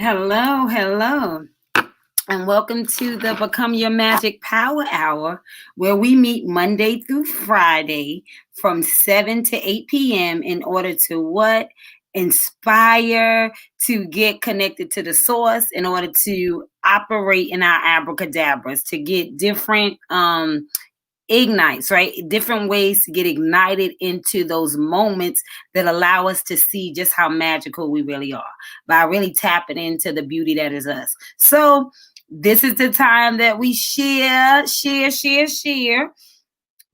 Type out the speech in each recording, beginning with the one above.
Hello, hello, and welcome to the Become Your Magic Power Hour, where we meet Monday through Friday from 7 to 8 p.m. in order to what? Inspire, to get connected to the source, in order to operate in our abracadabras, to get different ignites, right? Different ways to get ignited into those moments that allow us to see just how magical we really are by really tapping into the beauty that is us. So this is the time that we share.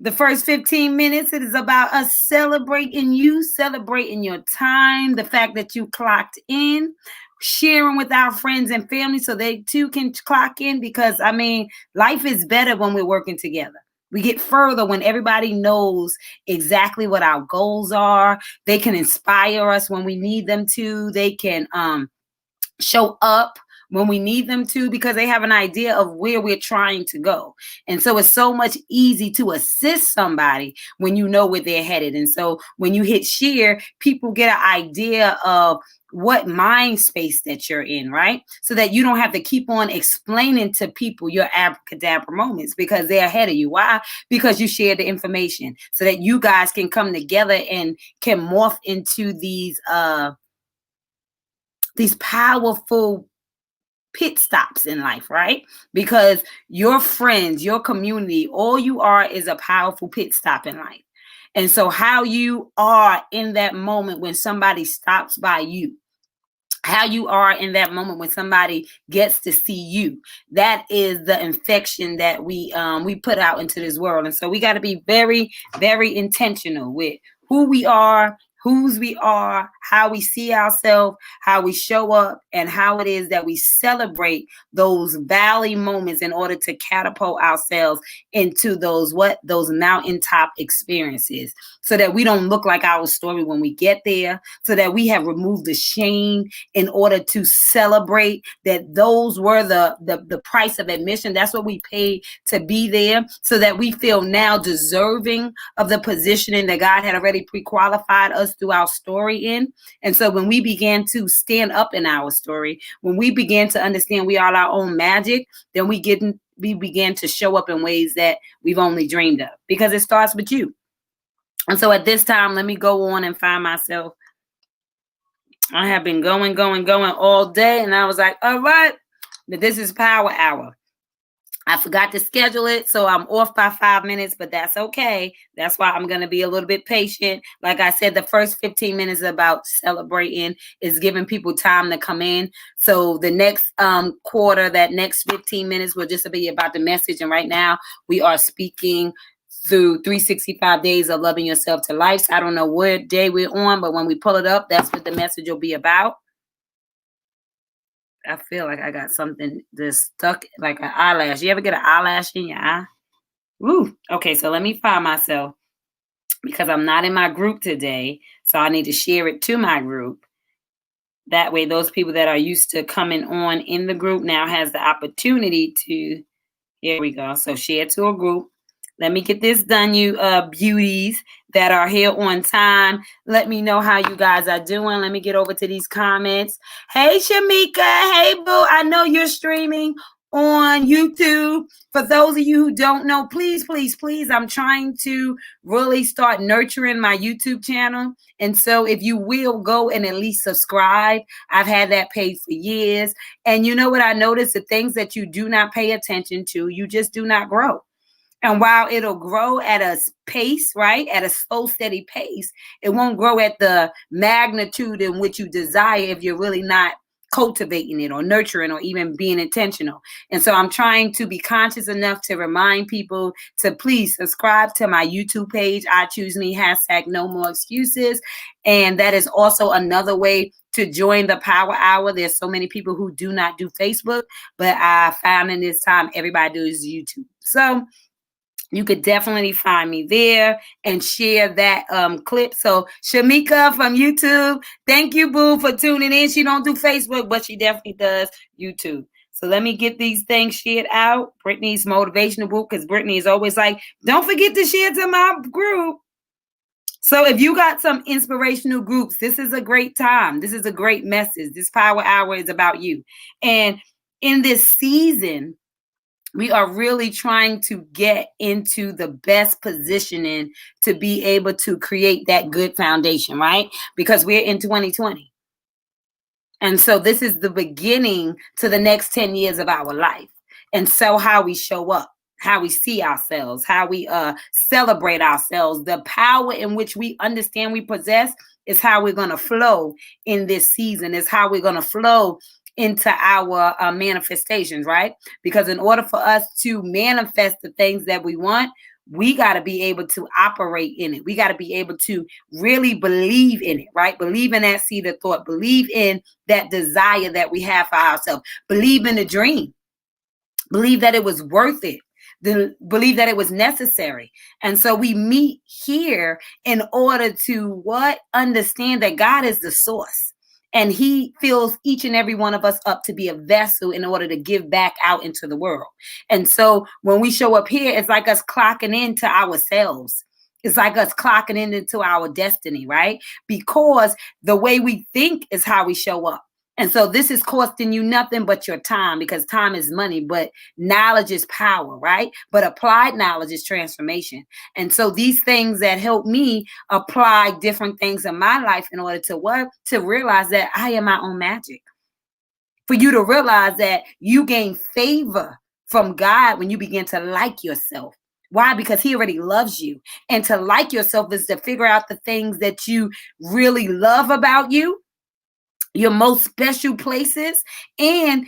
The first 15 minutes, it is about us celebrating you, celebrating your time, the fact that you clocked in, sharing with our friends and family so they too can clock in, because life is better when we're working together. We get further when everybody knows exactly what our goals are. They can inspire us when we need them to. They can show up when we need them to, because they have an idea of where we're trying to go. And so it's so much easy to assist somebody when you know where they're headed. And so when you hit share, people get an idea of what mind space that you're in, right? So that you don't have to keep on explaining to people your abracadabra moments, because they're ahead of you. Why? Because you share the information so that you guys can come together and can morph into these powerful pit stops in life, right? Because your friends, your community, all you are is a powerful pit stop in life. And so how you are in that moment when somebody stops by you, how you are in that moment when somebody gets to see you, that is the infection that we put out into this world. And so we got to be very, very intentional with who we are, whose we are, how we see ourselves, how we show up, and how it is that we celebrate those valley moments in order to catapult ourselves into those mountaintop experiences, so that we don't look like our story when we get there, so that we have removed the shame in order to celebrate that those were the price of admission. That's what we paid to be there, so that we feel now deserving of the positioning that God had already pre-qualified us through our story in. And so when we began to stand up in our story, when we began to understand we are our own magic, then we began to show up in ways that we've only dreamed of, because it starts with you. And so at this time, let me go on and find myself. I have been going all day, and I was like, all right, but this is Power Hour. I forgot to schedule it, so I'm off by 5 minutes, but that's okay. That's why I'm going to be a little bit patient. Like I said, the first 15 minutes is about celebrating, is giving people time to come in. So the next quarter, that next 15 minutes will just be about the message. And right now we are speaking through 365 days of loving yourself to life. So I don't know what day we're on, but when we pull it up, that's what the message will be about. I feel like I got something just stuck, like an eyelash. You ever get an eyelash in your eye? Woo. Okay, so let me find myself, because I'm not in my group today. So I need to share it to my group. That way, those people that are used to coming on in the group now has the opportunity to, here we go. So share to a group. Let me get this done, you beauties that are here on time. Let me know how you guys are doing. Let me get over to these comments. Hey, Shamika. Hey, boo. I know you're streaming on YouTube. For those of you who don't know, please, I'm trying to really start nurturing my YouTube channel. And so if you will go and at least subscribe, I've had that page for years. And you know what I noticed? The things that you do not pay attention to, you just do not grow. And while it'll grow at a pace, right, at a slow, steady pace, it won't grow at the magnitude in which you desire if you're really not cultivating it or nurturing or even being intentional. And so I'm trying to be conscious enough to remind people to please subscribe to my YouTube page, I Choose Me, #No More Excuses. And that is also another way to join the Power Hour. There's so many people who do not do Facebook, but I found in this time, everybody does YouTube. So you could definitely find me there and share that clip. So Shamika from YouTube, thank you, boo, for tuning in. She don't do Facebook, but she definitely does YouTube. So let me get these things shared out. Brittany's motivational book, because Brittany is always like, don't forget to share to my group. So if you got some inspirational groups, this is a great time. This is a great message. This power hour is about you. And in this season, we are really trying to get into the best positioning to be able to create that good foundation, right? Because we're in 2020. And so this is the beginning to the next 10 years of our life. And so how we show up, how we see ourselves, how we celebrate ourselves, the power in which we understand we possess is how we're going to flow in this season, is how we're going to flow into our manifestations, right? Because in order for us to manifest the things that we want, we got to be able to operate in it. We got to be able to really believe in it, right? Believe in that seed of thought. Believe in that desire that we have for ourselves. Believe in the dream. Believe that it was worth it. Believe that it was necessary. And so we meet here in order to what? Understand that God is the source. And he fills each and every one of us up to be a vessel in order to give back out into the world. And so when we show up here, it's like us clocking into ourselves. It's like us clocking into our destiny, right? Because the way we think is how we show up. And so this is costing you nothing but your time, because time is money, but knowledge is power, right? But applied knowledge is transformation. And so these things that help me apply different things in my life in order to work, to realize that I am my own magic. For you to realize that you gain favor from God when you begin to like yourself. Why? Because he already loves you. And to like yourself is to figure out the things that you really love about you, your most special places, and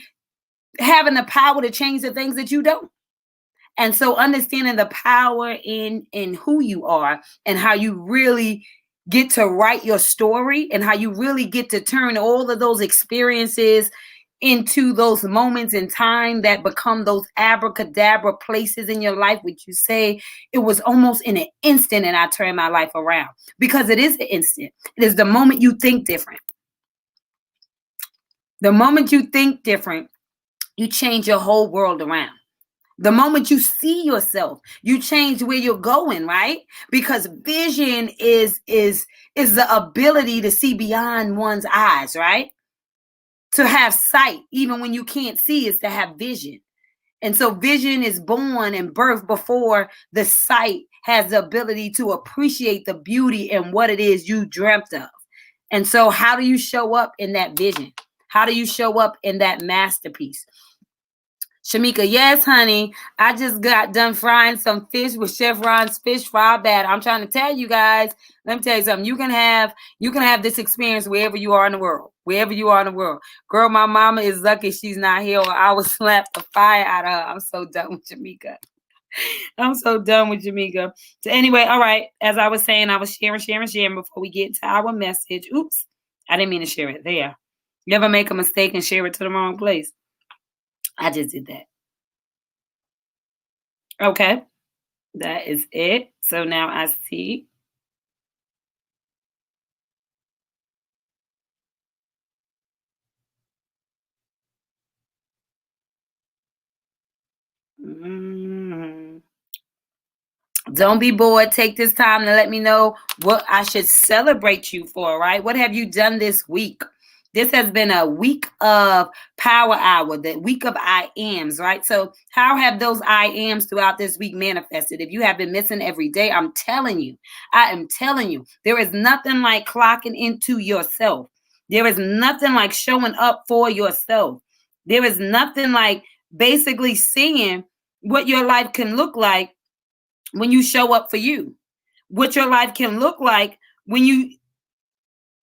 having the power to change the things that you don't. And so understanding the power in who you are and how you really get to write your story and how you really get to turn all of those experiences into those moments in time that become those abracadabra places in your life, which you say it was almost in an instant and I turned my life around. Because it is the instant. It is the moment you think different. The moment you think different, you change your whole world around. The moment you see yourself, you change where you're going, right? Because vision is the ability to see beyond one's eyes, right? To have sight, even when you can't see, is to have vision. And so vision is born and birthed before the sight has the ability to appreciate the beauty and what it is you dreamt of. And so how do you show up in that vision? How do you show up in that masterpiece? Shamika, yes, honey. I just got done frying some fish with Chef Ron's fish fry batter. I'm trying to tell you guys. Let me tell you something. You can have this experience wherever you are in the world. Wherever you are in the world. Girl, my mama is lucky she's not here, or I would slap the fire out of her. I'm so done with Jamaica. I'm so done with Jamaica. So anyway, all right. As I was saying, I was sharing before we get to our message. Oops. I didn't mean to share it there. You ever make a mistake and share it to the wrong place? I just did that. Okay. That is it. So now I see. Mm. Don't be bored. Take this time to let me know what I should celebrate you for, right? What have you done this week? This has been a week of power hour, the week of I ams, right? So how have those I ams throughout this week manifested? If you have been missing every day, I am telling you, there is nothing like clocking into yourself. There is nothing like showing up for yourself. There is nothing like basically seeing what your life can look like when you show up for you, what your life can look like when you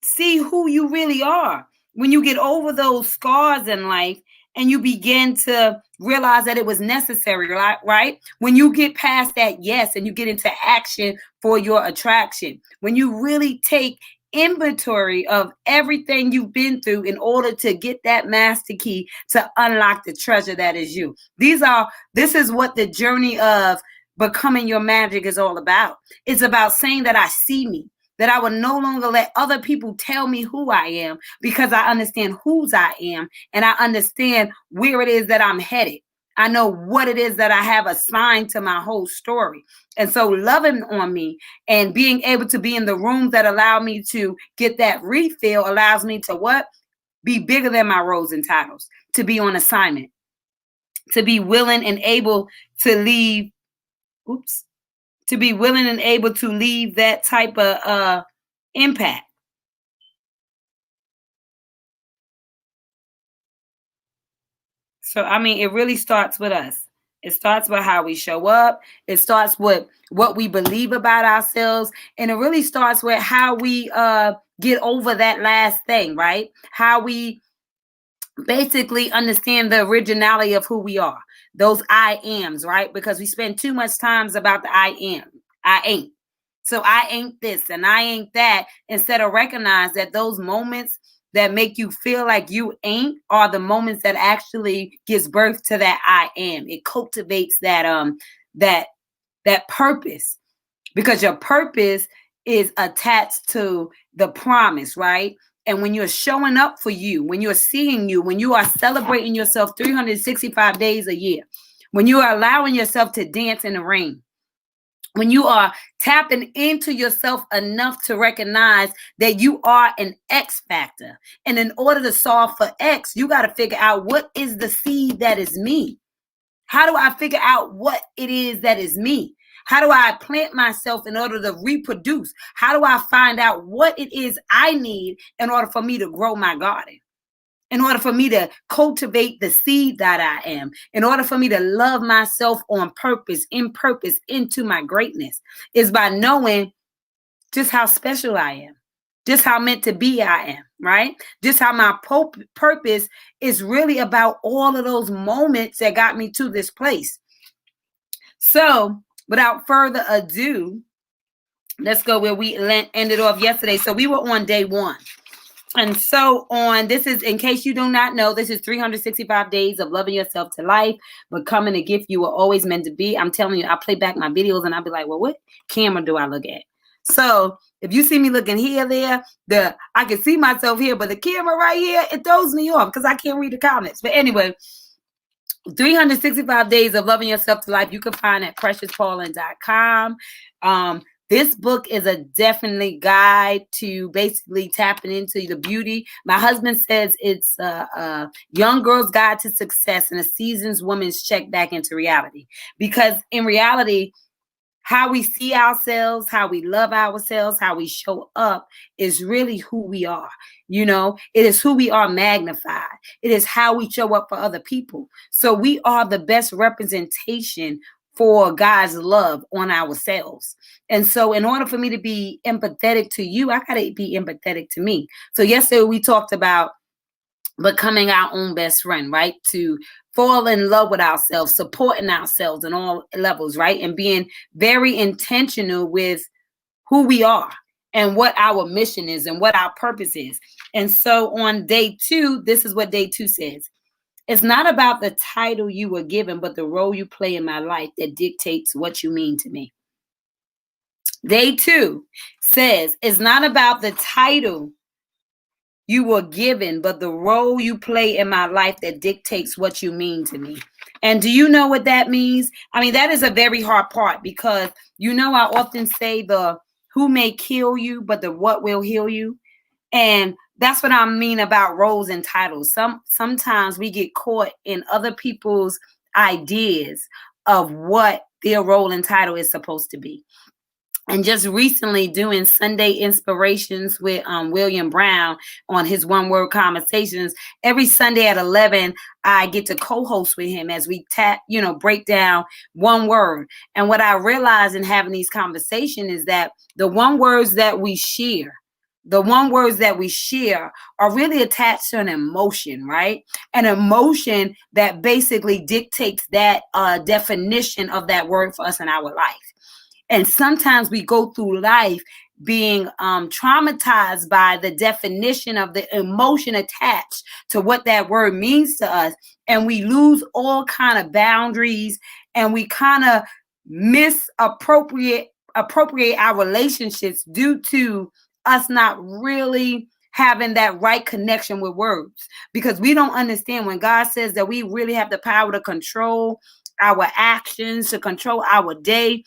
see who you really are, when you get over those scars in life and you begin to realize that it was necessary, right? When you get past that yes and you get into action for your attraction, when you really take inventory of everything you've been through in order to get that master key to unlock the treasure that is you. This is what the journey of becoming your magic is all about. It's about saying that I see me, that I will no longer let other people tell me who I am, because I understand whose I am and I understand where it is that I'm headed. I know what it is that I have assigned to my whole story. And so loving on me and being able to be in the rooms that allow me to get that refill allows me to what? Be bigger than my roles and titles, to be on assignment, to be willing and able to leave, to be willing and able to leave that type of impact. So, I mean, it really starts with us. It starts with how we show up. It starts with what we believe about ourselves. And it really starts with how we get over that last thing, right? How we basically understand the originality of who we are. Those I ams, right? Because we spend too much time about the I am. I ain't. So I ain't this and I ain't that, instead of recognize that those moments that make you feel like you ain't are the moments that actually gives birth to that I am. It cultivates that purpose, because your purpose is attached to the promise, right? And when you're showing up for you, when you're seeing you, when you are celebrating yourself 365 days a year, when you are allowing yourself to dance in the rain, when you are tapping into yourself enough to recognize that you are an X factor. And in order to solve for X, you got to figure out what is the seed that is me. How do I figure out what it is that is me? How do I plant myself in order to reproduce? How do I find out what it is I need in order for me to grow my garden? In order for me to cultivate the seed that I am, in order for me to love myself on purpose, in purpose, into my greatness, is by knowing just how special I am, just how meant to be I am, right? Just how my purpose is really about all of those moments that got me to this place. So without further ado, let's go where we ended off yesterday. So we were on day 1. And so on, this is, in case you do not know, this is 365 days of loving yourself to life, becoming a gift you were always meant to be. I'm telling you, I play back my videos and I'll be like, well, what camera do I look at? So if you see me looking here, there, I can see myself here, but the camera right here, it throws me off because I can't read the comments. But anyway, 365 days of loving yourself to life, you can find at PreciousPaulin.com. This book is a definitely guide to basically tapping into the beauty. My husband says it's a young girl's guide to success and a seasoned woman's check back into reality. Because in reality, how we see ourselves, how we love ourselves, how we show up is really who we are. You know, it is who we are magnified. It is how we show up for other people. So we are the best representation for God's love on ourselves. And so in order for me to be empathetic to you, I got to be empathetic to me. So yesterday we talked about becoming our own best friend, right? To fall in love with ourselves, supporting ourselves in all levels, right? And being very intentional with who we are and what our mission is and what our purpose is. And so on day 2, this is what day 2 says. It's not about the title you were given, but the role you play in my life that dictates what you mean to me. Day 2 says, it's not about the title you were given, but the role you play in my life that dictates what you mean to me. And do you know what that means? I mean, that is a very hard part, because, you know, I often say the who may kill you, but the what will heal you. And that's what I mean about roles and titles. Sometimes we get caught in other people's ideas of what their role and title is supposed to be. And just recently doing Sunday inspirations with William Brown on his One Word Conversations. Every Sunday at 11, I get to co-host with him as we break down one word. And what I realize in having these conversations is that the one words that we share are really attached to an emotion, right? An emotion that basically dictates that definition of that word for us in our life. And sometimes we go through life being traumatized by the definition of the emotion attached to what that word means to us. And we lose all kind of boundaries, and we kind of misappropriate our relationships due to us not really having that right connection with words, because we don't understand when God says that we really have the power to control our actions, to control our day,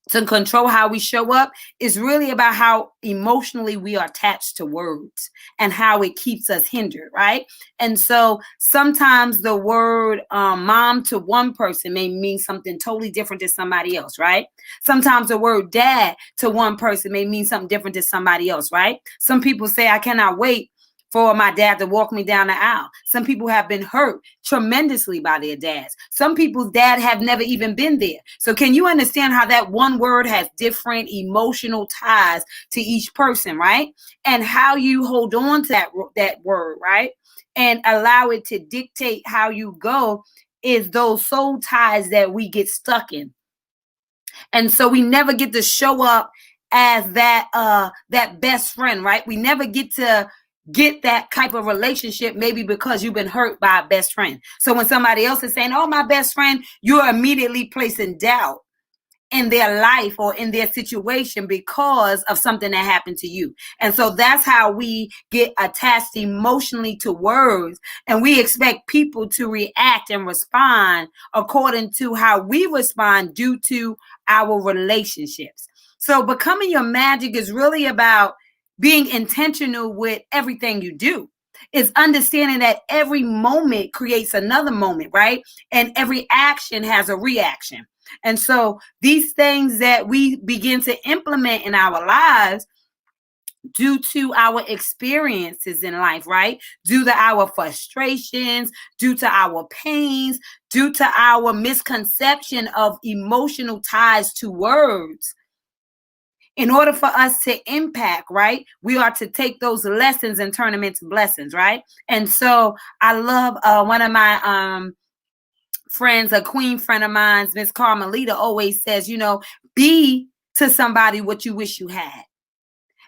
to control how we show up. Is really about how emotionally we are attached to words and how it keeps us hindered, right? And so sometimes the word mom to one person may mean something totally different to somebody else, right? Sometimes the word dad to one person may mean something different to somebody else, right? Some people say, I cannot wait for my dad to walk me down the aisle. Some people have been hurt tremendously by their dads. Some people's dad have never even been there. So can you understand how that one word has different emotional ties to each person, right? And how you hold on to that word, right? And allow it to dictate how you go is those soul ties that we get stuck in. And so we never get to show up as that best friend, right? We never get to get that type of relationship, maybe because you've been hurt by a best friend. So when somebody else is saying, oh, my best friend, you're immediately placing doubt in their life or in their situation because of something that happened to you. And so that's how we get attached emotionally to words, and we expect people to react and respond according to how we respond due to our relationships. So becoming your magic is really about being intentional with everything you do. It's understanding that every moment creates another moment, right? And every action has a reaction. And so these things that we begin to implement in our lives due to our experiences in life, right? Due to our frustrations, due to our pains, due to our misconception of emotional ties to words. In order for us to impact, right, we are to take those lessons and turn them into blessings, right? And so I love one of my friends, a queen friend of mine, Miss Carmelita, always says, be to somebody what you wish you had.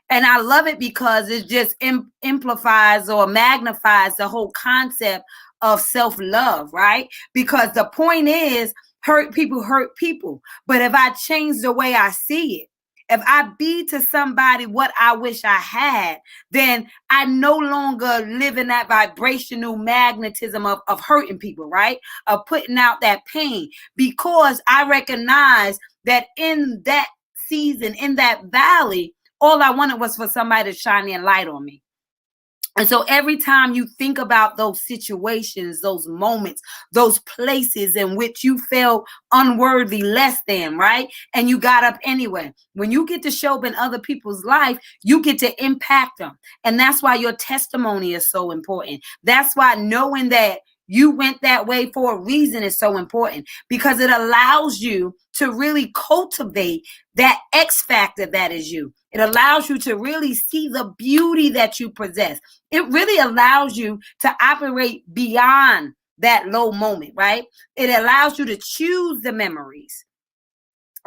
And I love it because it just amplifies or magnifies the whole concept of self-love, right? Because the point is, hurt people. But if I change the way I see it, if I be to somebody what I wish I had, then I no longer live in that vibrational magnetism of hurting people, right? Of putting out that pain, because I recognize that in that season, in that valley, all I wanted was for somebody to shine their light on me. And so every time you think about those situations, those moments, those places in which you felt unworthy, less than, right? And you got up anyway. When you get to show up in other people's life, you get to impact them. And that's why your testimony is so important. That's why knowing that you went that way for a reason is so important, because it allows you to really cultivate that X factor that is you. It allows you to really see the beauty that you possess. It really allows you to operate beyond that low moment, right? It allows you to choose the memories.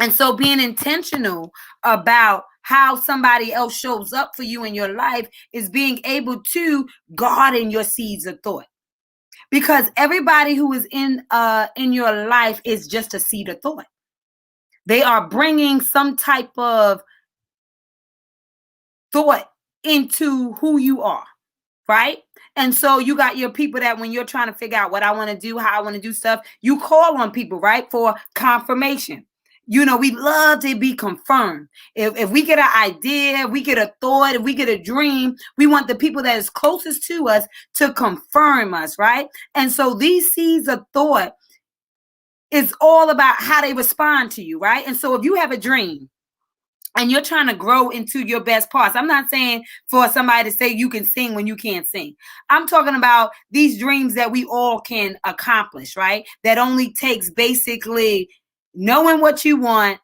And so being intentional about how somebody else shows up for you in your life is being able to garden your seeds of thought. Because everybody who is in your life is just a seed of thought. They are bringing some type of thought into who you are, right? And so you got your people that when you're trying to figure out what I want to do, how I want to do stuff, you call on people, right? For confirmation. We love to be confirmed. If we get an idea, we get a thought, if we get a dream, we want the people that is closest to us to confirm us, right? And so these seeds of thought is all about how they respond to you, right? And so if you have a dream and you're trying to grow into your best parts, I'm not saying for somebody to say you can sing when you can't sing. I'm talking about these dreams that we all can accomplish, right? That only takes basically knowing what you want,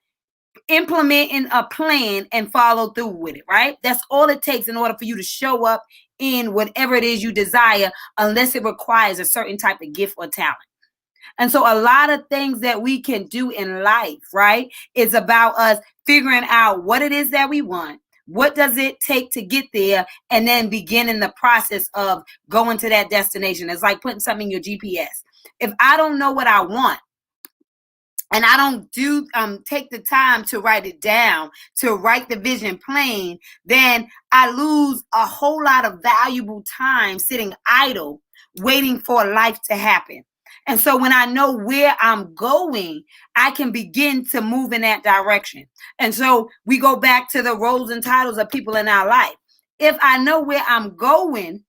implementing a plan, and follow through with it, right? That's all it takes in order for you to show up in whatever it is you desire, unless it requires a certain type of gift or talent. And so a lot of things that we can do in life, right, is about us figuring out what it is that we want. What does it take to get there? And then beginning the process of going to that destination. It's like putting something in your GPS. If I don't know what I want, and I don't take the time to write it down, to write the vision plain, then I lose a whole lot of valuable time sitting idle, waiting for life to happen. And so when I know where I'm going, I can begin to move in that direction. And so we go back to the roles and titles of people in our life. If I know where I'm going,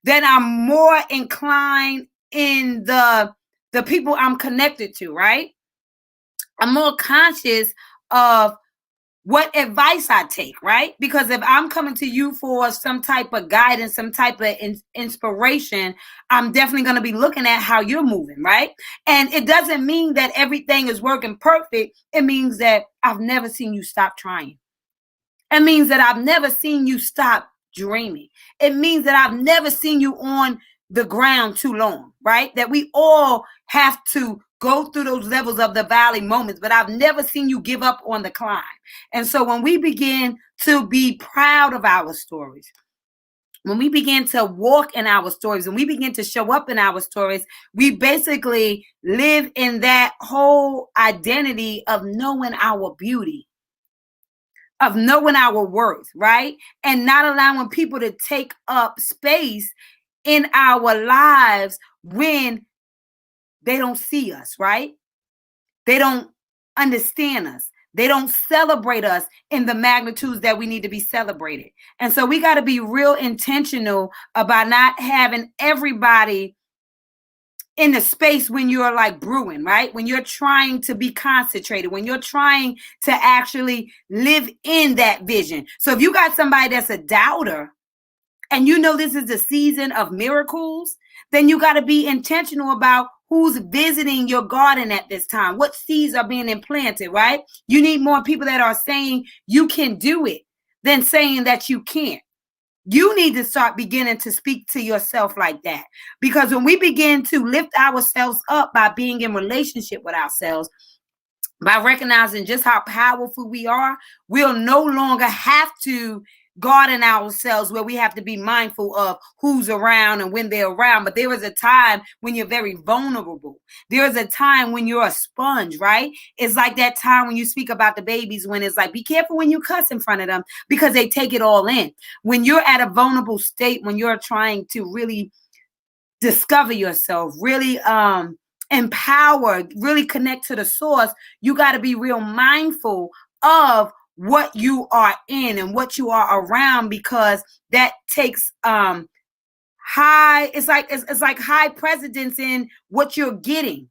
then I'm more inclined in the people I'm connected to, right? I'm more conscious of what advice I take, right? Because if I'm coming to you for some type of guidance, some type of inspiration, I'm definitely going to be looking at how you're moving, right? And it doesn't mean that everything is working perfect. It means that I've never seen you stop trying. It means that I've never seen you stop dreaming. It means that I've never seen you on the ground too long, right? That we all have to go through those levels of the valley moments, but I've never seen you give up on the climb. And so when we begin to be proud of our stories, when we begin to walk in our stories, when we begin to show up in our stories, we basically live in that whole identity of knowing our beauty, of knowing our worth, right? And not allowing people to take up space in our lives when they don't see us, right? They don't understand us. They don't celebrate us in the magnitudes that we need to be celebrated. And so we got to be real intentional about not having everybody in the space when you're like brewing, right? When you're trying to be concentrated, when you're trying to actually live in that vision. So if you got somebody that's a doubter, and you know this is the season of miracles, then you got to be intentional about who's visiting your garden at this time, what seeds are being implanted, right? You need more people that are saying you can do it than saying that you can't. You need to start beginning to speak to yourself like that. Because when we begin to lift ourselves up by being in relationship with ourselves, by recognizing just how powerful we are, we'll no longer have to garden ourselves where we have to be mindful of who's around and when they're around. But there is a time when you're very vulnerable. There is a time when you're a sponge, right? It's like that time when you speak about the babies, when it's like, be careful when you cuss in front of them because they take it all in. When you're at a vulnerable state, when you're trying to really discover yourself, really empower, really connect to the source, you got to be real mindful of what you are in and what you are around, because that takes high, it's like high precedence in what you're getting.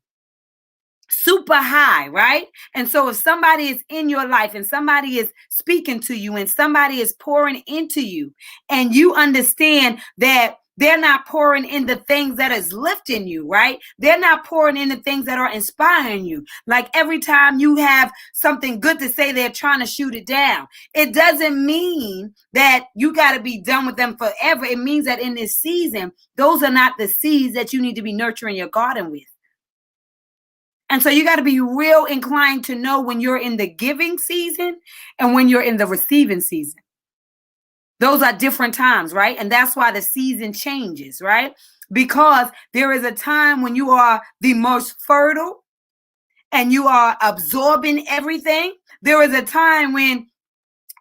Super high, right? And so if somebody is in your life and somebody is speaking to you and somebody is pouring into you, and you understand that they're not pouring in the things that is lifting you, right? They're not pouring in the things that are inspiring you. Like every time you have something good to say, they're trying to shoot it down. It doesn't mean that you got to be done with them forever. It means that in this season, those are not the seeds that you need to be nurturing your garden with. And so you got to be real inclined to know when you're in the giving season and when you're in the receiving season. Those are different times, right? And that's why the season changes, right? Because there is a time when you are the most fertile and you are absorbing everything. There is a time when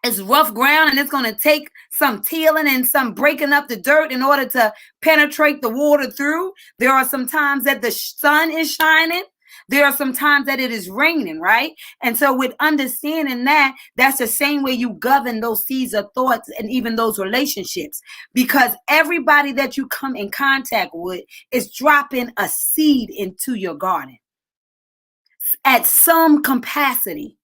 it's rough ground and it's going to take some tilling and some breaking up the dirt in order to penetrate the water through. There are some times that the sun is shining. There are some times that it is raining, right? And so with understanding that, that's the same way you govern those seeds of thoughts and even those relationships, because everybody that you come in contact with is dropping a seed into your garden at some capacity,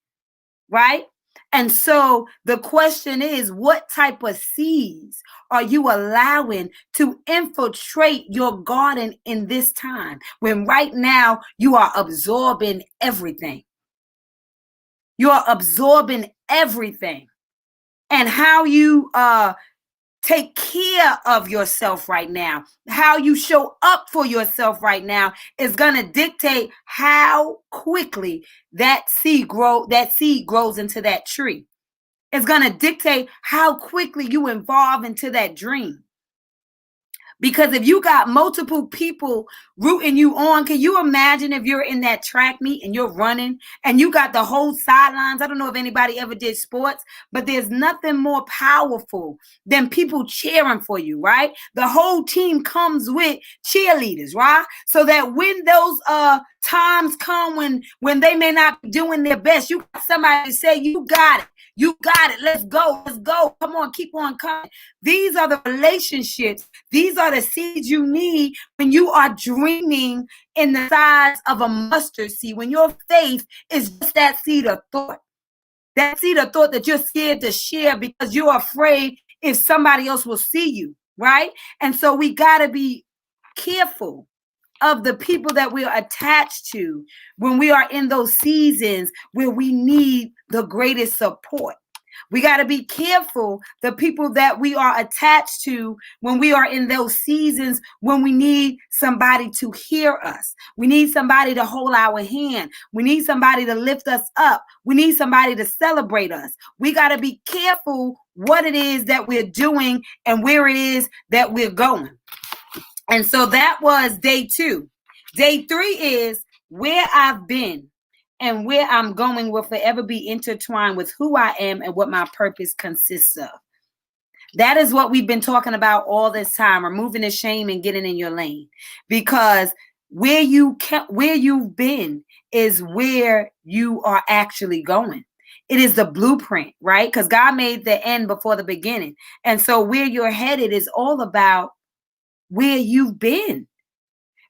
right? And so the question is, what type of seeds are you allowing to infiltrate your garden in this time when right now you are absorbing everything? You're absorbing everything. And how you take care of yourself right now, how you show up for yourself right now is going to dictate how quickly that seed grows into that tree. It's going to dictate how quickly you evolve into that dream. Because if you got multiple people rooting you on, can you imagine if you're in that track meet and you're running and you got the whole sidelines? I don't know if anybody ever did sports, but there's nothing more powerful than people cheering for you, right? The whole team comes with cheerleaders, right? So that when those times come when they may not be doing their best, you got somebody to say, you got it. You got it. Let's go. Let's go. Come on. Keep on coming. These are the relationships. These are the seeds you need when you are dreaming in the size of a mustard seed. When your faith is just that seed of thought. That seed of thought that you're scared to share because you're afraid if somebody else will see you, right? And so we got to be careful of the people that we are attached to when we are in those seasons where we need the greatest support. We got to be careful the people that we are attached to when we are in those seasons when we need somebody to hear us. We need somebody to hold our hand. We need somebody to lift us up. We need somebody to celebrate us. We got to be careful what it is that we're doing and where it is that we're going. And so that was day 2. Day 3 is where I've been and where I'm going will forever be intertwined with who I am and what my purpose consists of. That is what we've been talking about all this time, removing the shame and getting in your lane. Because where you've been is where you are actually going. It is the blueprint, right? Because God made the end before the beginning. And so where you're headed is all about where you've been,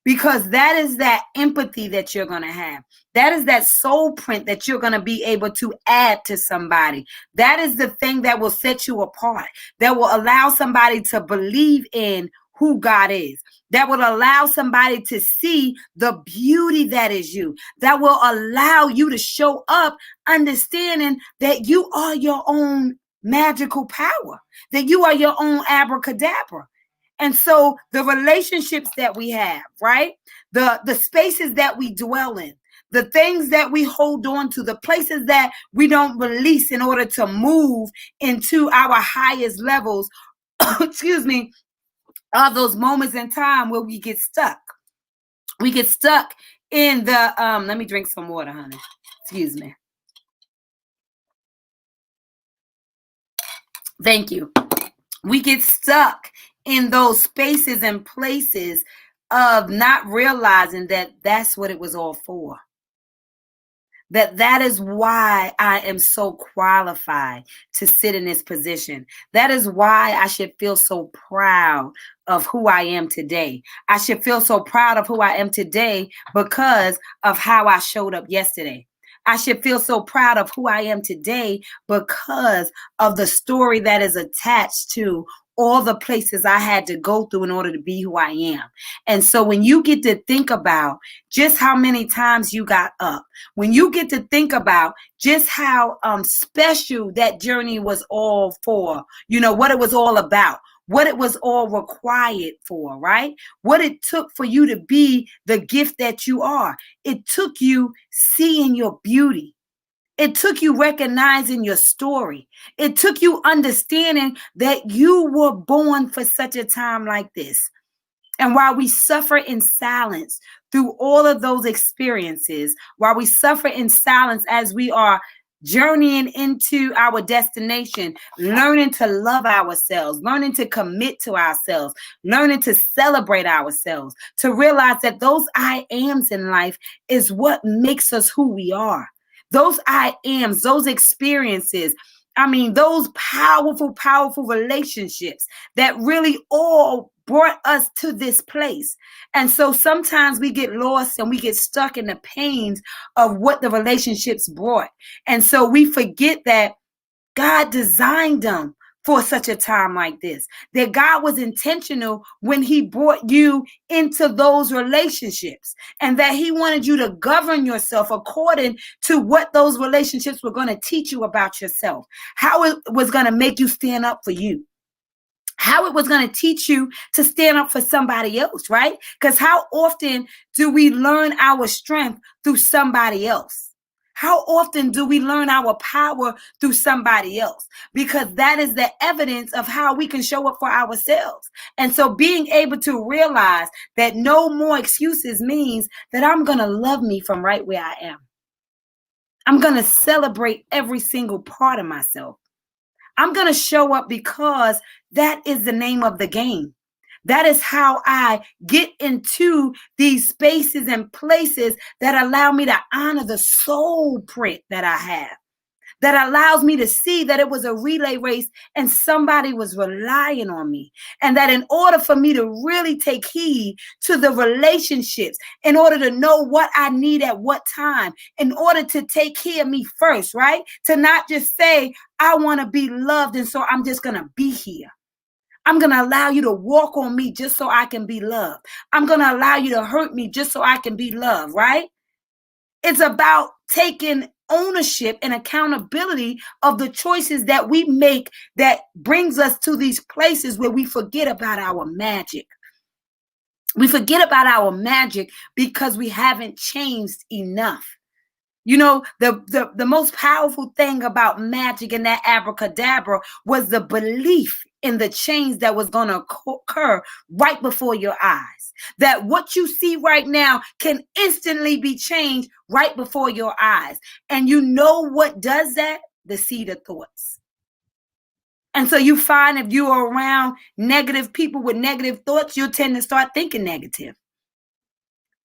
because that is that empathy that you're going to have. That is that soul print that you're going to be able to add to somebody. That is the thing that will set you apart, that will allow somebody to believe in who God is, that will allow somebody to see the beauty that is you, that will allow you to show up understanding that you are your own magical power, that you are your own abracadabra. And so the relationships that we have, right? The spaces that we dwell in, the things that we hold on to, the places that we don't release in order to move into our highest levels, excuse me, are those moments in time where we get stuck. We get stuck in the, let me drink some water, honey. Excuse me. Thank you. We get stuck in those spaces and places of not realizing that that's what it was all for. That is why I am so qualified to sit in this position. That is why I should feel so proud of who I am today. I should feel so proud of who I am today because of how I showed up yesterday. I should feel so proud of who I am today because of the story that is attached to all the places I had to go through in order to be who I am. And so when you get to think about just how many times you got up, when you get to think about just how special that journey was all for, what it was all about, what it was all required for, right? What it took for you to be the gift that you are. It took you seeing your beauty. It took you recognizing your story. It took you understanding that you were born for such a time like this. And while we suffer in silence through all of those experiences, while we suffer in silence as we are journeying into our destination, learning to love ourselves, learning to commit to ourselves, learning to celebrate ourselves, to realize that those I ams in life is what makes us who we are. Those I ams, those experiences, those powerful, powerful relationships that really all brought us to this place. And so sometimes we get lost and we get stuck in the pains of what the relationships brought. And so we forget that God designed them for such a time like this, that God was intentional when he brought you into those relationships, and that he wanted you to govern yourself according to what those relationships were going to teach you about yourself, how it was going to make you stand up for you, how it was going to teach you to stand up for somebody else, right? Because how often do we learn our strength through somebody else? How often do we learn our power through somebody else? Because that is the evidence of how we can show up for ourselves. And so being able to realize that no more excuses means that I'm going to love me from right where I am. I'm going to celebrate every single part of myself. I'm going to show up because that is the name of the game. That is how I get into these spaces and places that allow me to honor the soul print that I have, that allows me to see that it was a relay race and somebody was relying on me. And that in order for me to really take heed to the relationships, in order to know what I need at what time, in order to take care of me first, right? To not just say, I want to be loved, and so I'm just going to be here. I'm going to allow you to walk on me just so I can be loved. I'm going to allow you to hurt me just so I can be loved, right? It's about taking ownership and accountability of the choices that we make that brings us to these places where we forget about our magic. We forget about our magic because we haven't changed enough. You know, the most powerful thing about magic and that abracadabra was the belief in the change that was going to occur right before your eyes. That what you see right now can instantly be changed right before your eyes. And you know what does that? The seed of thoughts. And so you find if you are around negative people with negative thoughts, you'll tend to start thinking negative.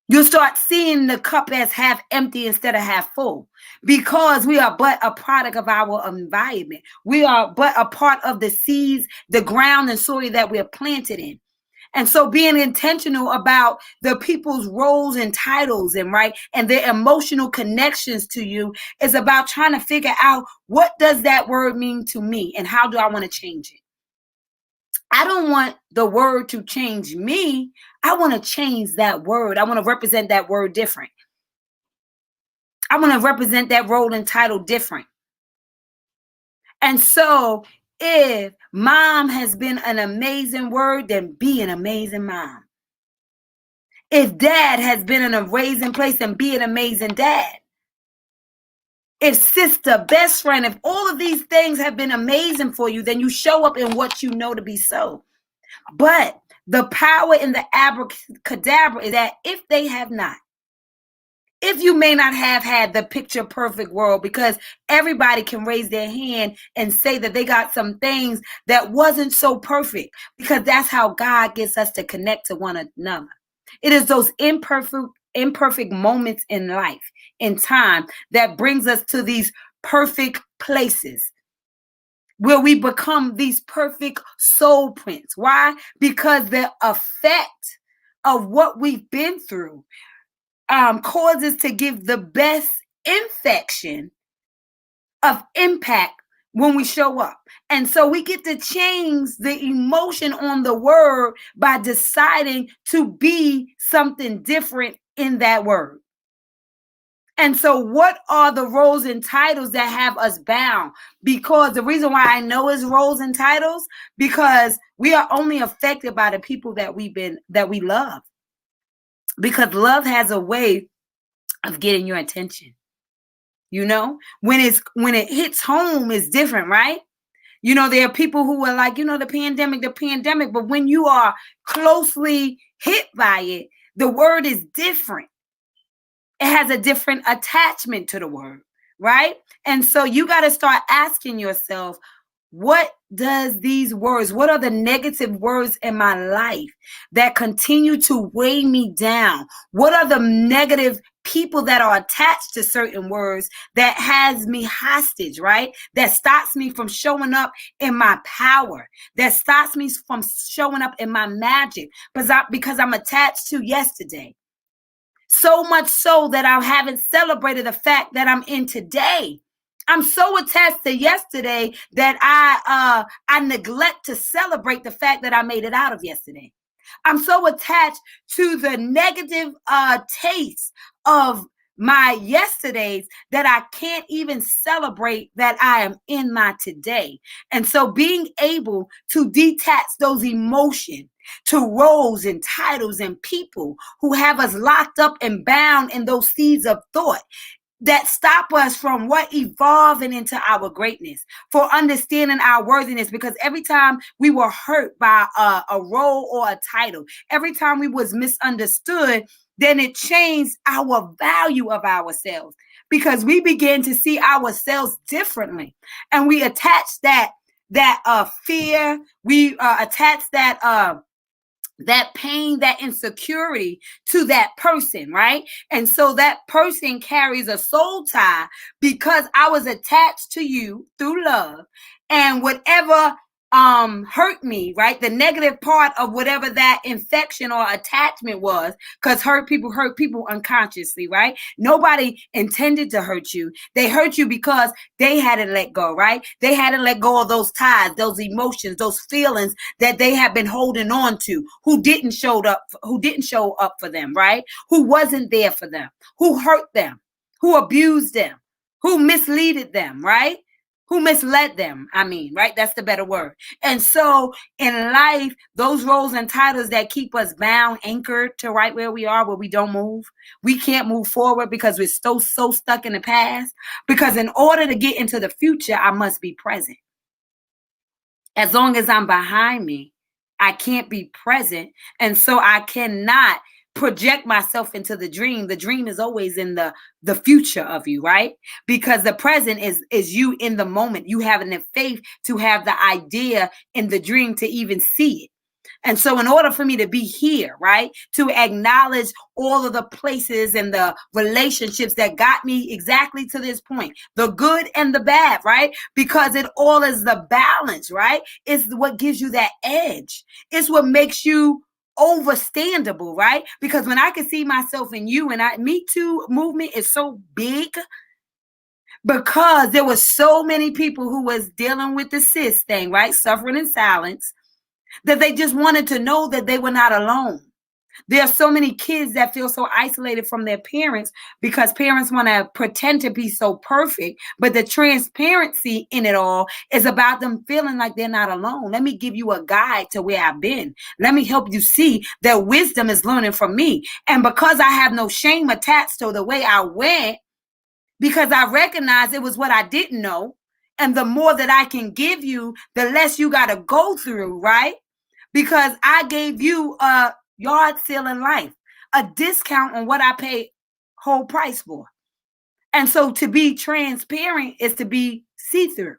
You'll start seeing the cup as half empty instead of half full, because we are but a product of our environment. We are but a part of the seeds, the ground and soil that we're planted in. And so being intentional about the people's roles and titles and their emotional connections to you is about trying to figure out, what does that word mean to me and how do I want to change it? I don't want the word to change me. I want to change that word. I want to represent that word different. I want to represent that role and title different. And so if mom has been an amazing word, then be an amazing mom. If dad has been in a raising place, then be an amazing dad. If sister, best friend, if all of these things have been amazing for you, then you show up in what you know to be so. But the power in the abracadabra is that if they have not, if you may not have had the picture perfect world, because everybody can raise their hand and say that they got some things that wasn't so perfect, because that's how God gets us to connect to one another. It is those imperfect moments in life, in time, that brings us to these perfect places where we become these perfect soul prints. Why? Because the effect of what we've been through causes to give the best infection of impact when we show up. And so we get to change the emotion on the word by deciding to be something different in that word. And so what are the roles and titles that have us bound? Because the reason why I know it's roles and titles, because we are only affected by the people that we love. Because love has a way of getting your attention. You know, when it hits home, it's different, right? You know, there are people who are like, the pandemic, but when you are closely hit by it, the word is different. It has a different attachment to the word, right? And so you got to start asking yourself, what are the negative words in my life that continue to weigh me down? What are the negative people that are attached to certain words that has me hostage, right? That stops me from showing up in my power, that stops me from showing up in my magic, because I'm attached to yesterday. So much so that I haven't celebrated the fact that I'm in today. I'm so attached to yesterday that I neglect to celebrate the fact that I made it out of yesterday. I'm so attached to the negative taste of my yesterdays that I can't even celebrate that I am in my today. And so being able to detach those emotions to roles and titles and people who have us locked up and bound in those seeds of thought, that stop us from what evolving into our greatness, for understanding our worthiness. Because every time we were hurt by a role or a title, every time we was misunderstood, then it changed our value of ourselves, because we began to see ourselves differently, and we attach that fear, we attach that pain, that insecurity to that person, right? And so that person carries a soul tie because I was attached to you through love, and whatever hurt me, right? The negative part of whatever that infection or attachment was, because hurt people unconsciously, right? Nobody intended to hurt you. They hurt you because they had to let go, right? They had to let go of those ties, those emotions, those feelings that they have been holding on to, who didn't show up for them, right? Who wasn't there for them, who hurt them, who abused them, who misleaded them, right? Who misled them, right? That's the better word. And so in life, those roles and titles that keep us bound, anchored to right where we are, where we don't move. We can't move forward because we're so stuck in the past. Because in order to get into the future, I must be present. As long as I'm behind me, I can't be present. And so I cannot project myself into the dream. The dream is always in the future of you, right? Because the present is you in the moment. You having the faith to have the idea in the dream to even see it. And so in order for me to be here, right, to acknowledge all of the places and the relationships that got me exactly to this point, the good and the bad, right? Because it all is the balance, right? It's what gives you that edge. It's what makes you overstandable, right? Because when I can see myself in you, and Me Too movement is so big because there were so many people who was dealing with the cis thing, right? Suffering in silence, that they just wanted to know that they were not alone. There are so many kids that feel so isolated from their parents because parents want to pretend to be so perfect, but the transparency in it all is about them feeling like they're not alone. Let me give you a guide to where I've been. Let me help you see that wisdom is learning from me. And because I have no shame attached to the way I went, because I recognize it was what I didn't know, and the more that I can give you, the less you got to go through, right? Because I gave you a yard sale in life, a discount on what I paid whole price for. And so to be transparent is to be see-through.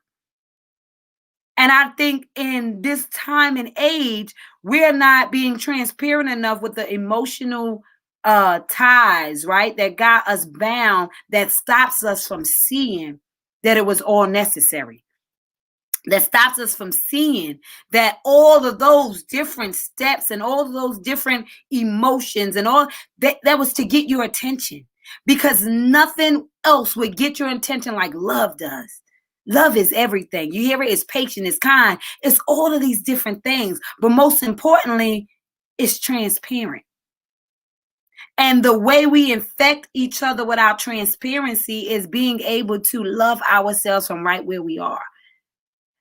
And I think in this time and age, we're not being transparent enough with the emotional ties, right? That got us bound, that stops us from seeing that it was all necessary. That stops us from seeing that all of those different steps and all of those different emotions and all that was to get your attention, because nothing else would get your attention like love does. Love is everything. You hear it? It's patient, it's kind, it's all of these different things. But most importantly, it's transparent. And the way we infect each other with our transparency is being able to love ourselves from right where we are.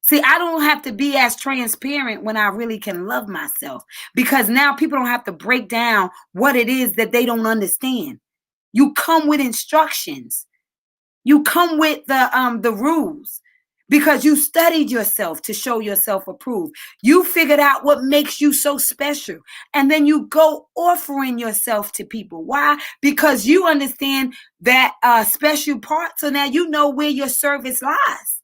See, I don't have to be as transparent when I really can love myself, because now people don't have to break down what it is that they don't understand. You come with instructions. You come with the rules, because you studied yourself to show yourself approved. You figured out what makes you so special. And then you go offering yourself to people. Why? Because you understand that special part. So now you know where your service lies.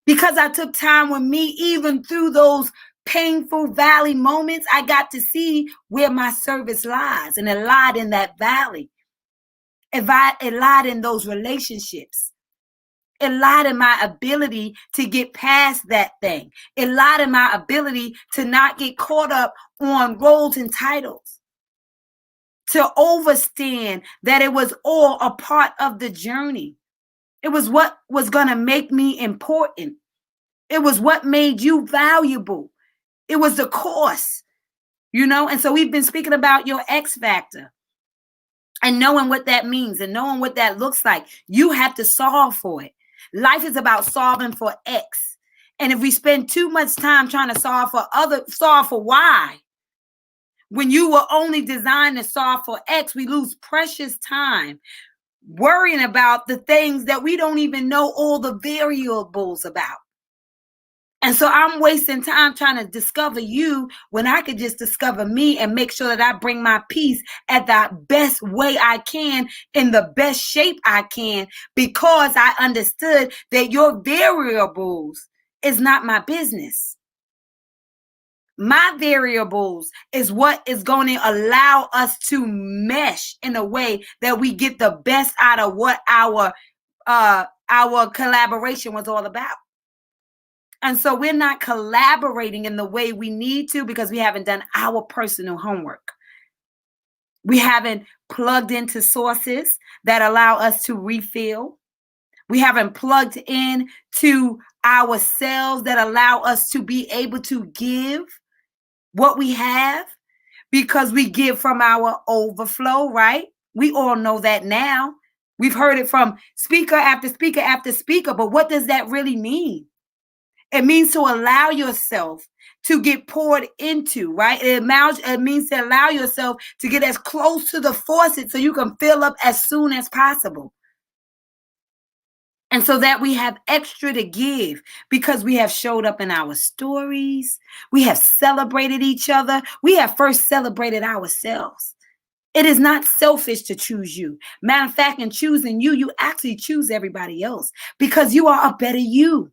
Because I took time with me, even through those painful valley moments, I got to see where my service lies. And it lied in that valley. It lied in those relationships. It lied in my ability to get past that thing. It lied in my ability to not get caught up on roles and titles. To understand that it was all a part of the journey. It was what was going to make me important. It was what made you valuable. It was the course, And so we've been speaking about your X factor and knowing what that means and knowing what that looks like. You have to solve for it. Life is about solving for X. And if we spend too much time trying to solve for Y, when you were only designed to solve for X, we lose precious time. worrying about the things that we don't even know all the variables about. And so I'm wasting time trying to discover you when I could just discover me and make sure that I bring my peace at the best way I can, in the best shape I can, because I understood that your variables is not my business. My variables is what is going to allow us to mesh in a way that we get the best out of what our collaboration was all about. And so we're not collaborating in the way we need to because we haven't done our personal homework. We haven't plugged into sources that allow us to refill. We haven't plugged in to ourselves that allow us to be able to give what we have, because we give from our overflow, right? We all know that now. We've heard it from speaker after speaker after speaker, but what does that really mean? It means to allow yourself to get poured into, right? It means to allow yourself to get as close to the faucet so you can fill up as soon as possible. And so that we have extra to give, because we have showed up in our stories. We have celebrated each other. We have first celebrated ourselves. It is not selfish to choose you. Matter of fact, in choosing you, you actually choose everybody else because you are a better you.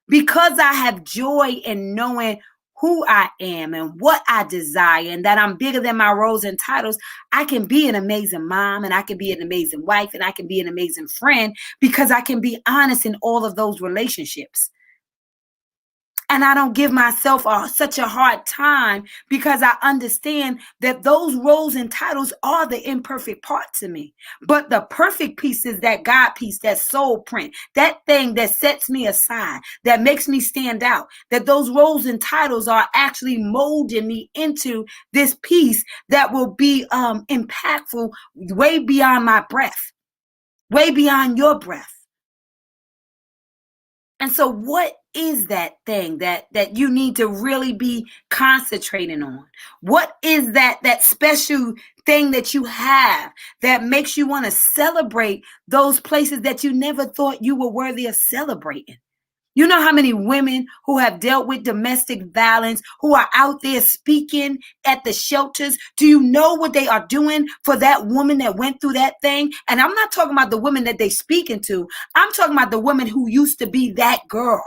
Because I have joy in knowing who I am and what I desire, and that I'm bigger than my roles and titles, I can be an amazing mom, and I can be an amazing wife, and I can be an amazing friend, because I can be honest in all of those relationships. And I don't give myself such a hard time, because I understand that those roles and titles are the imperfect parts of me. But the perfect piece is that God piece, that soul print, that thing that sets me aside, that makes me stand out, that those roles and titles are actually molding me into this piece that will be impactful way beyond my breath, way beyond your breath. And so what is that thing that you need to really be concentrating on? What is that special thing that you have that makes you want to celebrate those places that you never thought you were worthy of celebrating? You know how many women who have dealt with domestic violence, who are out there speaking at the shelters? Do you know what they are doing for that woman that went through that thing? And I'm not talking about the women that they speaking to. I'm talking about the women who used to be that girl.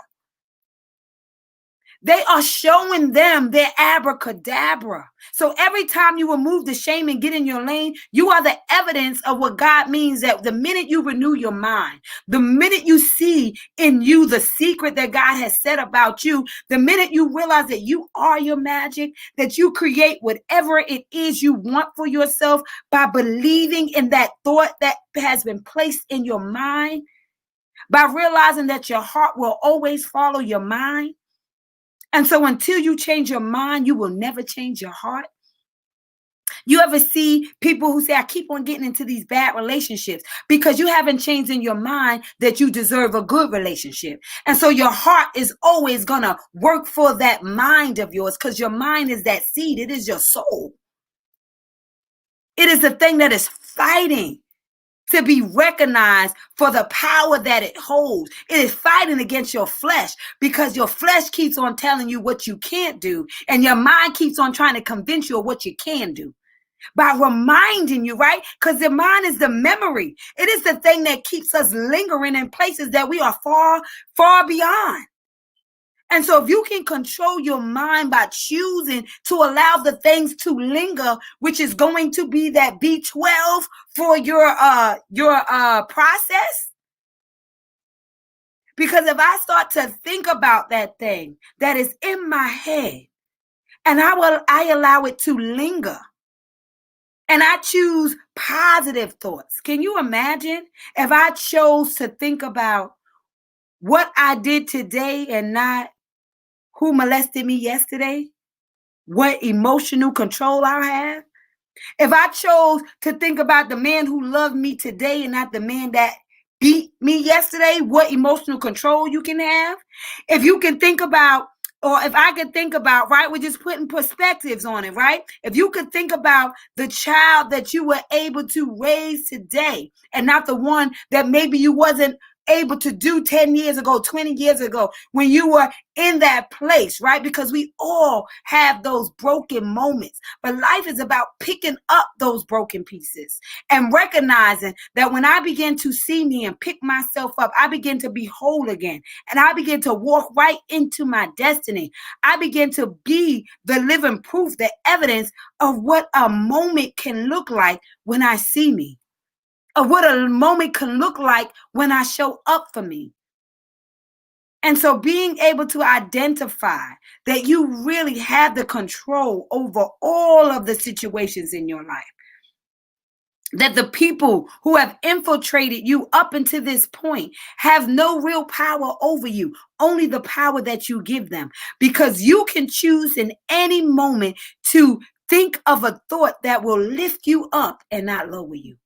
They are showing them their abracadabra. So every time you remove the shame and get in your lane, you are the evidence of what God means. That the minute you renew your mind, the minute you see in you the secret that God has said about you, the minute you realize that you are your magic, that you create whatever it is you want for yourself by believing in that thought that has been placed in your mind, by realizing that your heart will always follow your mind. And so until you change your mind, you will never change your heart. You ever see people who say, I keep on getting into these bad relationships, because you haven't changed in your mind that you deserve a good relationship. And so your heart is always going to work for that mind of yours, because your mind is that seed. It is your soul. It is the thing that is fighting to be recognized for the power that it holds. It is fighting against your flesh, because your flesh keeps on telling you what you can't do, and your mind keeps on trying to convince you of what you can do by reminding you, right? Because the mind is the memory. It is the thing that keeps us lingering in places that we are far, far beyond. And so if you can control your mind by choosing to allow the things to linger, which is going to be that B12 for your process. Because if I start to think about that thing that is in my head, and I allow it to linger, and I choose positive thoughts. Can you imagine if I chose to think about what I did today and not who molested me yesterday? What emotional control I have? If I chose to think about the man who loved me today and not the man that beat me yesterday, what emotional control you can have? If you can think about Or if I could think about, right, we're just putting perspectives on it, right? If you could think about the child that you were able to raise today and not the one that maybe you wasn't able to do 10 years ago, 20 years ago, when you were in that place, right? Because we all have those broken moments. But life is about picking up those broken pieces and recognizing that when I begin to see me and pick myself up, I begin to be whole again. And I begin to walk right into my destiny. I begin to be the living proof, the evidence of what a moment can look like when I see me, of what a moment can look like when I show up for me. And so being able to identify that you really have the control over all of the situations in your life, that the people who have infiltrated you up until this point have no real power over you, only the power that you give them, because you can choose in any moment to think of a thought that will lift you up and not lower you.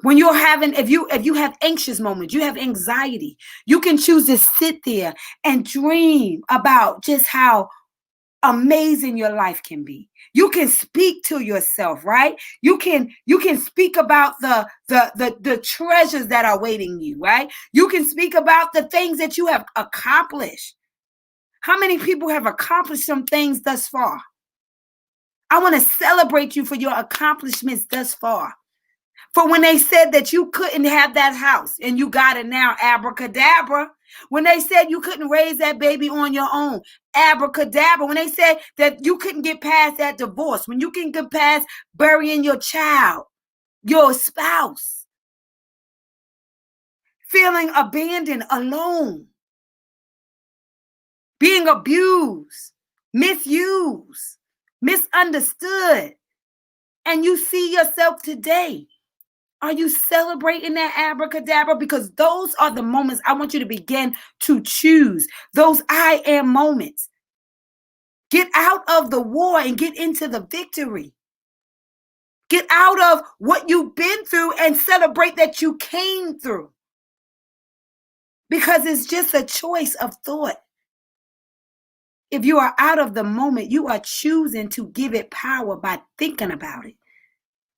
When you're having, if you have anxious moments, you have anxiety, you can choose to sit there and dream about just how amazing your life can be. You can speak to yourself, right? You can speak about the treasures that are waiting you, right? You can speak about the things that you have accomplished. How many people have accomplished some things thus far? I want to celebrate you for your accomplishments thus far. For when they said that you couldn't have that house and you got it now, abracadabra. When they said you couldn't raise that baby on your own, abracadabra. When they said that you couldn't get past that divorce, when you can get past burying your child, your spouse, feeling abandoned, alone, being abused, misused, misunderstood, and you see yourself today. Are you celebrating that abracadabra? Because those are the moments I want you to begin to choose. Those I am moments. Get out of the war and get into the victory. Get out of what you've been through and celebrate that you came through. Because it's just a choice of thought. If you are out of the moment, you are choosing to give it power by thinking about it.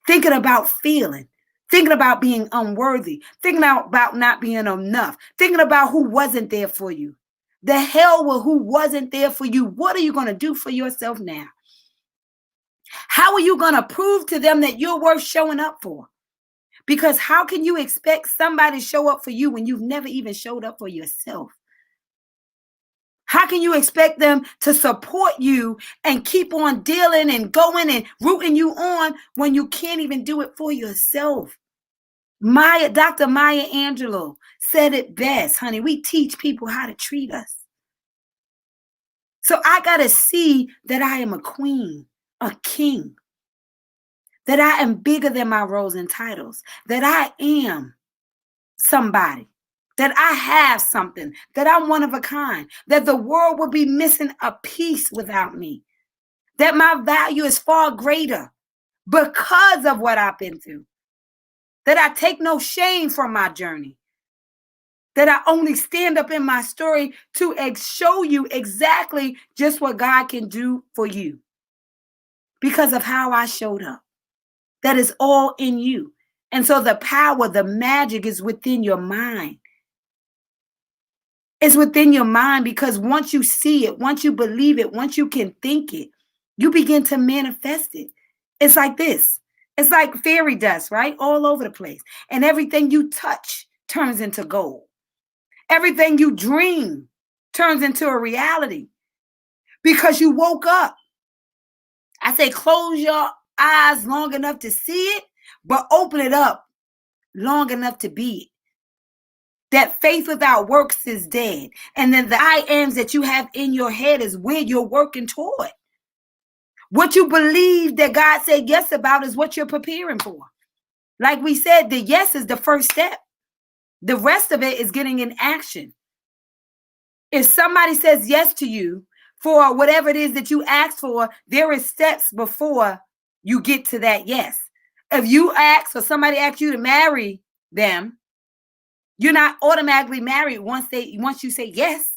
Thinking about feeling. Thinking about being unworthy, thinking about not being enough, thinking about who wasn't there for you. The hell with who wasn't there for you. What are you going to do for yourself now? How are you going to prove to them that you're worth showing up for? Because how can you expect somebody to show up for you when you've never even showed up for yourself? How can you expect them to support you and keep on dealing and going and rooting you on when you can't even do it for yourself? Dr. Maya Angelou said it best, honey. We teach people how to treat us. So I got to see that I am a queen, a king, that I am bigger than my roles and titles, that I am somebody, that I have something, that I'm one of a kind, that the world would be missing a piece without me, that my value is far greater because of what I've been through. That I take no shame from my journey. That I only stand up in my story to show you exactly just what God can do for you. Because of how I showed up. That is all in you. And so the power, the magic is within your mind. It's within your mind because once you see it, once you believe it, once you can think it, you begin to manifest it. It's like this. It's like fairy dust, right? All over the place. And everything you touch turns into gold. Everything you dream turns into a reality because you woke up. I say close your eyes long enough to see it, but open it up long enough to be it. That faith without works is dead. And then the I ams that you have in your head is where you're working toward. What you believe that God said yes about is what you're preparing for. Like we said, the yes is the first step. The rest of it is getting in action. If somebody says yes to you for whatever it is that you ask for, there is steps before you get to that yes. If you ask or somebody asks you to marry them, you're not automatically married once you say yes.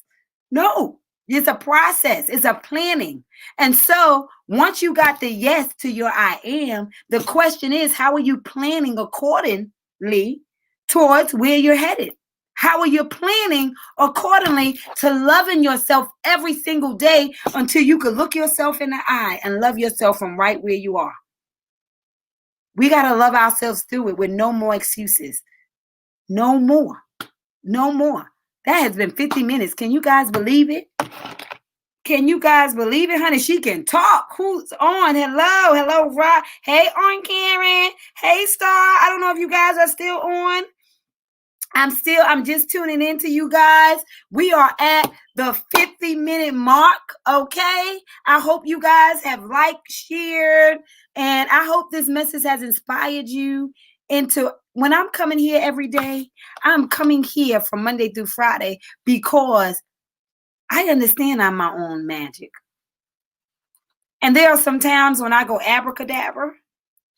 No. It's a process. It's a planning. And so once you got the yes to your I am, the question is, how are you planning accordingly towards where you're headed? How are you planning accordingly to loving yourself every single day until you can look yourself in the eye and love yourself from right where you are? We got to love ourselves through it with no more excuses. No more. No more. That has been 50 minutes. Can you guys believe it? Can you guys believe it, honey? She can talk. Who's on? Hello. Hello, Rod. Hey, Aunt Karen. Hey, Star. I don't know if you guys are still on. I'm just tuning in to you guys. We are at the 50-minute mark, okay? I hope you guys have liked, shared, and I hope this message has inspired you into when I'm coming here every day. I'm coming here from Monday through Friday because I understand I'm my own magic. And there are some times when I go abracadabra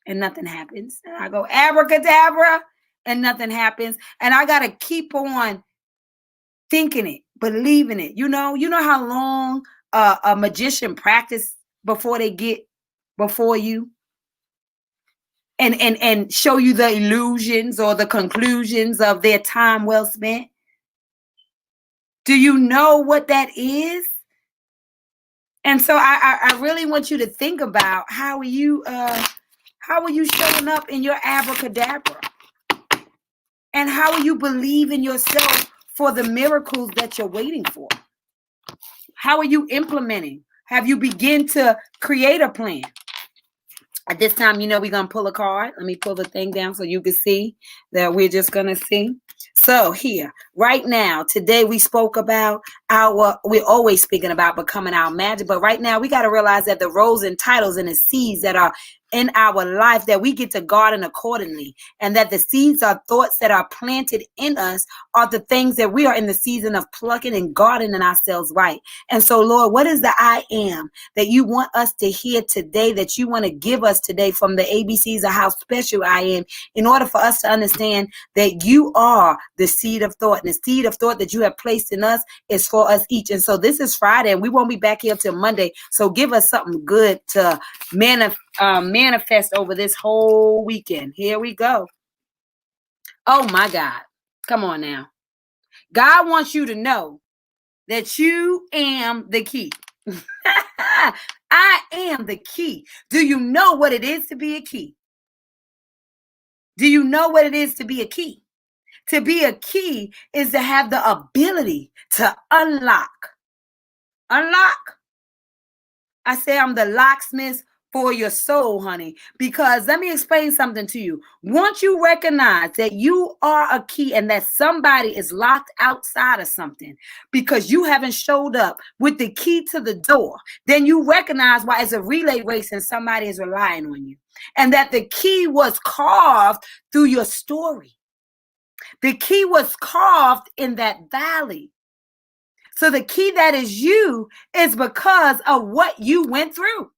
and nothing happens. And I go abracadabra and nothing happens. And I got to keep on thinking it, believing it. You know how long a magician practice before they get before you and show you the illusions or the conclusions of their time well spent. Do you know what that is? And so I really want you to think about how are you showing up in your abracadabra? And how are you believing yourself for the miracles that you're waiting for? How are you implementing? Have you begun to create a plan? At this time, we're going to pull a card. Let me pull the thing down so you can see that we're just going to see. So here, right now, today we spoke about we're always speaking about becoming our magic, but right now we got to realize that the roles and titles and the seeds that are in our life that we get to garden accordingly, and that the seeds are thoughts that are planted in us are the things that we are in the season of plucking and gardening ourselves right. And so, Lord, what is the I am that you want us to hear today, that you want to give us today from the ABCs of how special I am, in order for us to understand that you are the seed of thought, and the seed of thought that you have placed in us is for us each. And so this is Friday, and we won't be back here till Monday. So give us something good to manifest over this whole weekend. Here we go. Oh my God. Come on now. God wants you to know that you am the key. I am the key. Do you know what it is to be a key? Do you know what it is to be a key? To be a key is to have the ability to unlock. Unlock. I say I'm the locksmith for your soul, honey, because let me explain something to you. Once you recognize that you are a key and that somebody is locked outside of something because you haven't showed up with the key to the door, then you recognize why it's a relay race and somebody is relying on you, and that the key was carved through your story. The key was carved in that valley. So the key that is you is because of what you went through.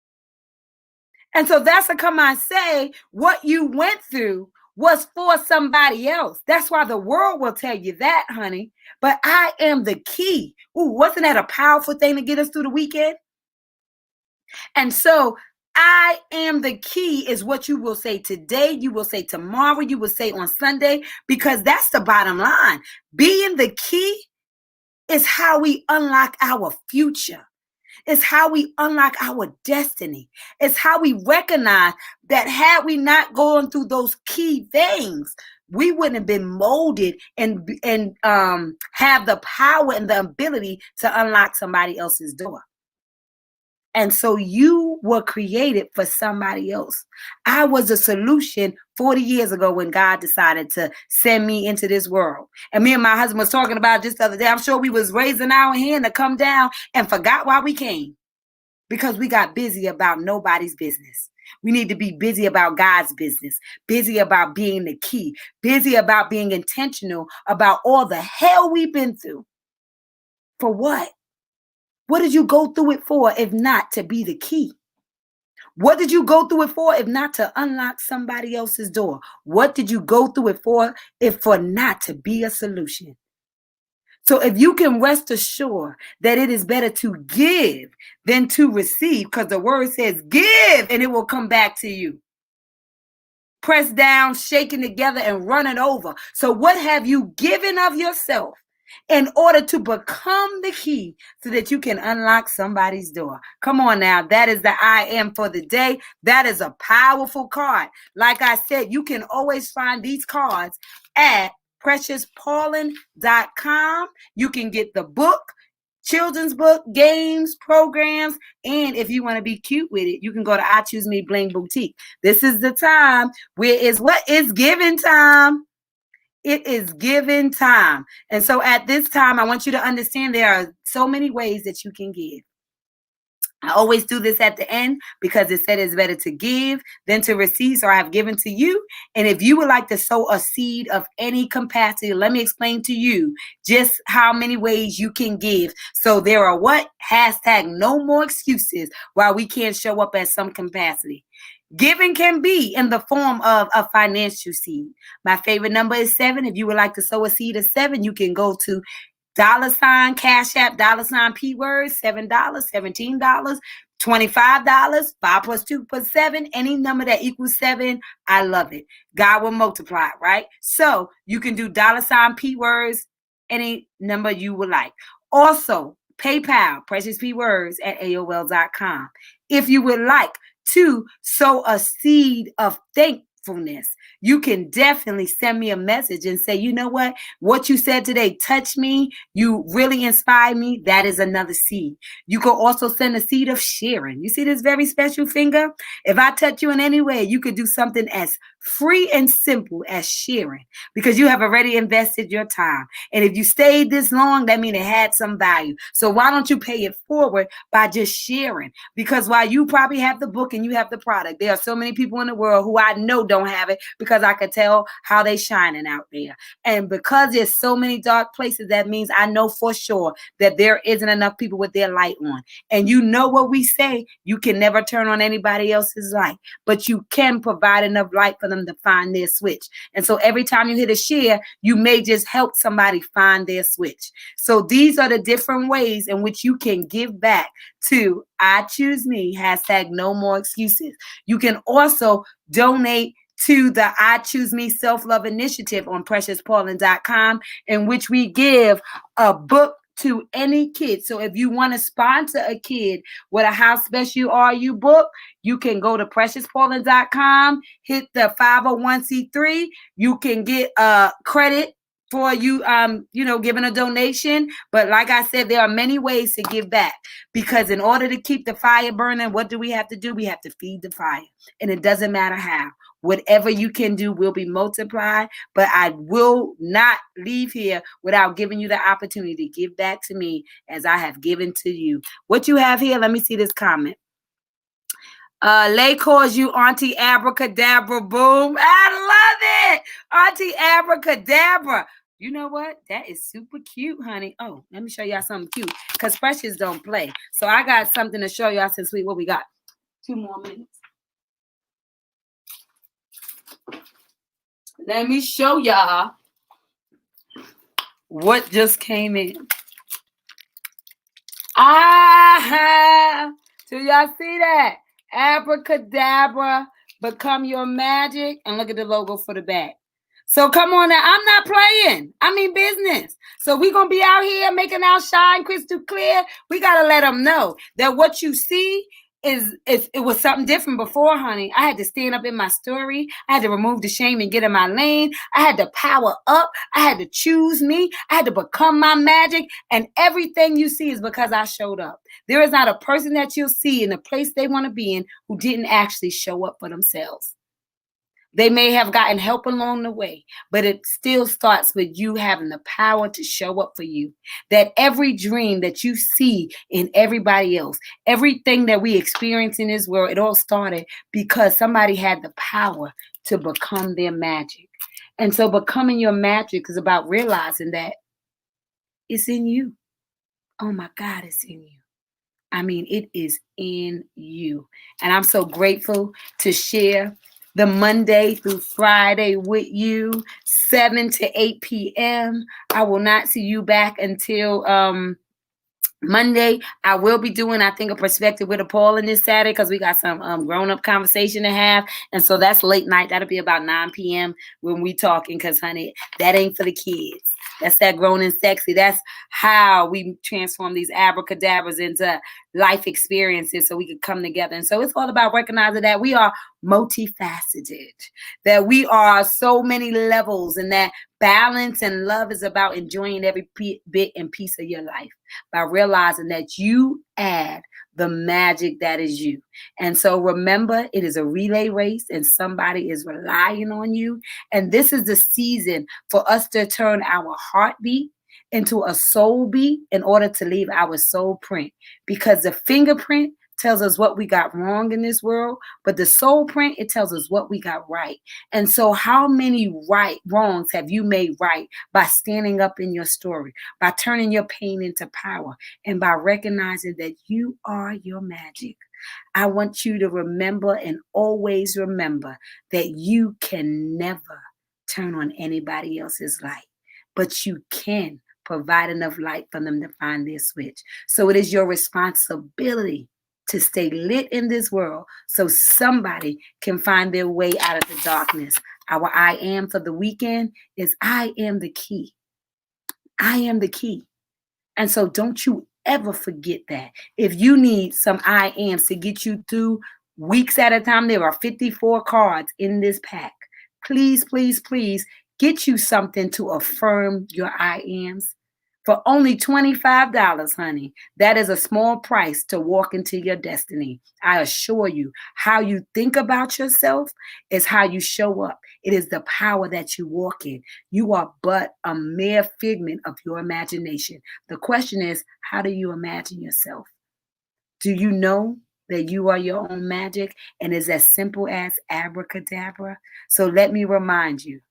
And so that's how come I say what you went through was for somebody else. That's why the world will tell you that, honey. But I am the key. Ooh, wasn't that a powerful thing to get us through the weekend? And so I am the key is what you will say today. You will say tomorrow. You will say on Sunday, because that's the bottom line. Being the key is how we unlock our future. It's how we unlock our destiny. It's how we recognize that had we not gone through those key things, we wouldn't have been molded and have the power and the ability to unlock somebody else's door. And so you were created for somebody else. I was a solution 40 years ago when God decided to send me into this world. And me and my husband was talking about just the other day. I'm sure we was raising our hand to come down and forgot why we came, because we got busy about nobody's business. We need to be busy about God's business, busy about being the key, busy about being intentional about all the hell we've been through. For what? What did you go through it for if not to be the key? What did you go through it for if not to unlock somebody else's door? What did you go through it for if for not to be a solution? So if you can rest assured that it is better to give than to receive, because the word says give and it will come back to you. Pressed down, shaken together, and running over. So what have you given of yourself in order to become the key so that you can unlock somebody's door? Come on now. That is the I am for the day. That is a powerful card. Like I said, you can always find these cards at PreciousPauline.com. You can get the book, children's book, games, programs, and if you want to be cute with it, you can go to I Choose Me Bling Boutique. This is the time where it's what is giving time. It is giving time. And so at this time, I want you to understand there are so many ways that you can give. I always do this at the end because it said it's better to give than to receive. So I have given to you. And if you would like to sow a seed of any capacity, let me explain to you just how many ways you can give. So there are what? Hashtag no more excuses why we can't show up at some capacity. Giving can be in the form of a financial seed. My favorite number is 7. If you would like to sow a seed of 7, you can go to $ Cash App, $ P word, $7, $17, $25, 5 plus 2 plus 7, any number that equals 7. I love it. God will multiply, right? So you can do $ P words, any number you would like. Also, PayPal, Precious P Words at AOL.com. If you would like to sow a seed of thankfulness, you can definitely send me a message and say, you know what you said today touched me. You really inspired me. That is another seed. You can also send a seed of sharing. You see this very special finger? If I touch you in any way, you could do something as free and simple as sharing because you have already invested your time. And if you stayed this long, that means it had some value. So why don't you pay it forward by just sharing? Because while you probably have the book and you have the product, there are so many people in the world who I know don't have it because I could tell how they shining out there. And because there's so many dark places, that means I know for sure that there isn't enough people with their light on. And you know what we say, you can never turn on anybody else's light, but you can provide enough light for them to find their switch. And so every time you hit a share, you may just help somebody find their switch. So these are the different ways in which you can give back to I Choose Me, hashtag no more excuses. You can also donate to the I Choose Me Self-Love Initiative on PreciousPauline.com, in which we give a book to any kid. So if you want to sponsor a kid with a How Special Are You book, you can go to PreciousPauline.com, hit the 501c3. You can get credit for you, giving a donation. But like I said, there are many ways to give back because in order to keep the fire burning, what do we have to do? We have to feed the fire. And it doesn't matter how. Whatever you can do will be multiplied, but I will not leave here without giving you the opportunity to give back to me as I have given to you. What you have here, let me see this comment. Lay calls you Auntie Abracadabra. Boom. I love it. Auntie Abracadabra. You know what? That is super cute, honey. Oh, let me show y'all something cute because Precious don't play. So I got something to show y'all since what we got 2 more minutes. Let me show y'all what just came in. Do y'all see that? Abracadabra, become your magic. And look at the logo for the back. So come on now. I'm not playing. I mean business. So we're going to be out here making our shine crystal clear. We got to let them know that what you see it was something different before, honey. I had to stand up in my story. I had to remove the shame and get in my lane. I had to power up. I had to choose me. I had to become my magic. And everything you see is because I showed up. There is not a person that you'll see in the place they want to be in who didn't actually show up for themselves. They may have gotten help along the way, but it still starts with you having the power to show up for you. That every dream that you see in everybody else, everything that we experience in this world, it all started because somebody had the power to become their magic. And so becoming your magic is about realizing that it's in you. Oh my God, it's in you. I mean, it is in you. And I'm so grateful to share the Monday through Friday with you, 7 to 8 p.m. I will not see you back until Monday. I will be doing, I think, a perspective with a Paul this Saturday because we got some grown-up conversation to have. And so that's late night. That'll be about 9 p.m. when we talking because, honey, that ain't for the kids. That's that grown and sexy. That's how we transform these abracadabras into life experiences so we can come together. And so it's all about recognizing that we are multifaceted, that we are so many levels, and that balance and love is about enjoying every bit and piece of your life by realizing that you add the magic that is you. And so remember, it is a relay race and somebody is relying on you. And this is the season for us to turn our heartbeat into a soul beat in order to leave our soul print. Because the fingerprint tells us what we got wrong in this world, but the soul print, it tells us what we got right. And so how many wrongs have you made right by standing up in your story, by turning your pain into power, and by recognizing that you are your magic? I want you to remember and always remember that you can never turn on anybody else's light, but you can provide enough light for them to find their switch. So it is your responsibility to stay lit in this world so somebody can find their way out of the darkness. Our I am for the weekend is I am the key. I am the key. And so don't you ever forget that. If you need some I ams to get you through weeks at a time, there are 54 cards in this pack. Please, please, please get you something to affirm your I ams. For only $25, honey, that is a small price to walk into your destiny. I assure you, how you think about yourself is how you show up. It is the power that you walk in. You are but a mere figment of your imagination. The question is, how do you imagine yourself? Do you know that you are your own magic and is as simple as abracadabra? So let me remind you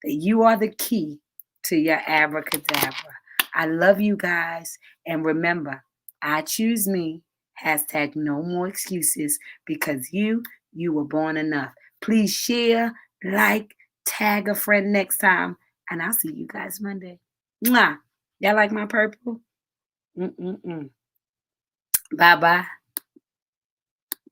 that you are the key to your abracadabra. I love you guys. And remember, I choose me. Hashtag no more excuses because you were born enough. Please share, like, tag a friend next time. And I'll see you guys Monday. Mwah. Y'all like my purple? Bye-bye.